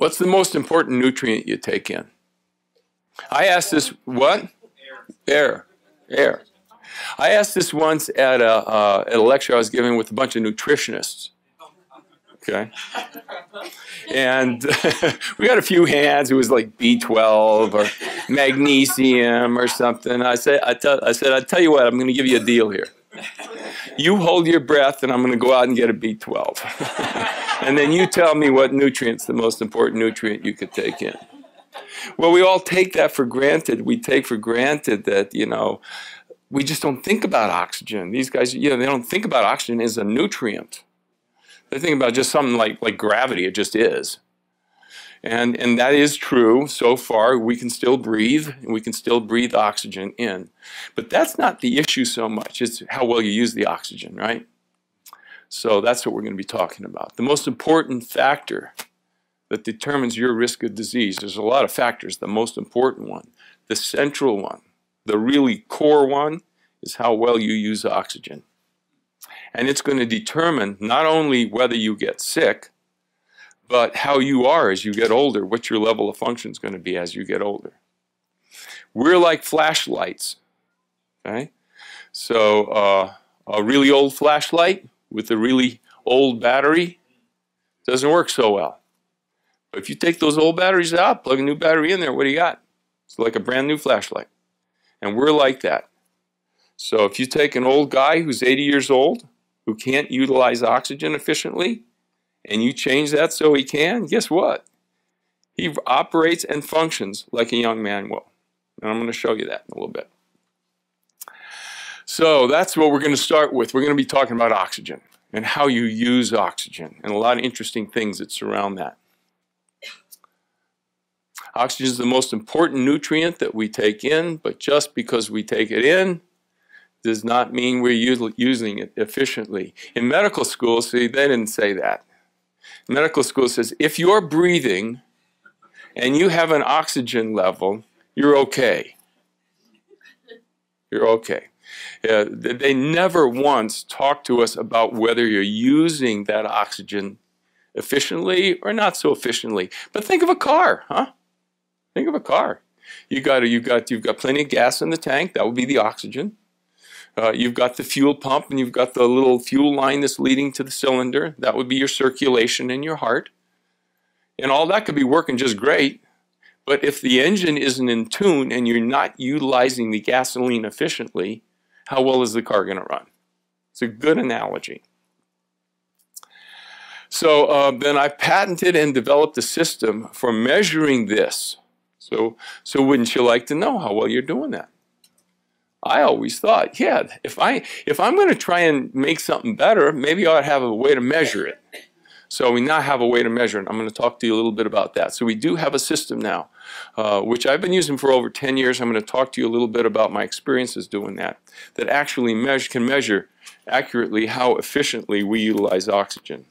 What's the most important nutrient you take in? I asked this, what? Air. Air. I asked this once at a lecture I was giving with a bunch of nutritionists. Okay. And we got a few hands. It was like B12 or magnesium or something. I said, I'll tell you what, I'm going to give you a deal here. You hold your breath, and I'm going to go out and get a B12. And then you tell me what nutrient's the most important nutrient you could take in. Well, we all take that for granted. We take for granted that, you know, we just don't think about oxygen. These guys, you know, they don't think about oxygen as a nutrient. They think about just something like gravity. It just is. And that is true. So far, we can still breathe, and we can still breathe oxygen in. But that's not the issue so much. It's how well you use the oxygen, right? So that's what we're going to be talking about. The most important factor that determines your risk of disease, there's a lot of factors. The most important one, the central one, the really core one, is how well you use oxygen. And it's going to determine not only whether you get sick, but how you are as you get older, what your level of function is going to be as you get older. We're like flashlights, okay? So a really old flashlight with a really old battery doesn't work so well. But if you take those old batteries out, plug a new battery in there, what do you got? It's like a brand new flashlight. And we're like that. So if you take an old guy who's 80 years old, who can't utilize oxygen efficiently, and you change that so he can, guess what? He operates and functions like a young man will. And I'm going to show you that in a little bit. So that's what we're going to start with. We're going to be talking about oxygen and how you use oxygen and a lot of interesting things that surround that. Oxygen is the most important nutrient that we take in, but just because we take it in does not mean we're using it efficiently. In medical school, see, they didn't say that. Medical school says if you're breathing and you have an oxygen level, you're okay. You're okay. They never once talked to us about whether you're using that oxygen efficiently or not so efficiently. But think of a car, huh? Think of a car. You've got plenty of gas in the tank. That would be the oxygen. You've got the fuel pump, and you've got the little fuel line that's leading to the cylinder. That would be your circulation in your heart. And all that could be working just great. But if the engine isn't in tune and you're not utilizing the gasoline efficiently, how well is the car going to run? It's a good analogy. So then I patented and developed a system for measuring this. So wouldn't you like to know how well you're doing that? I always thought, yeah, if I'm going to try and make something better, maybe I ought to have a way to measure it. So we now have a way to measure it. I'm going to talk to you a little bit about that. So we do have a system now, which I've been using for over 10 years. I'm going to talk to you a little bit about my experiences doing that actually can measure accurately how efficiently we utilize oxygen.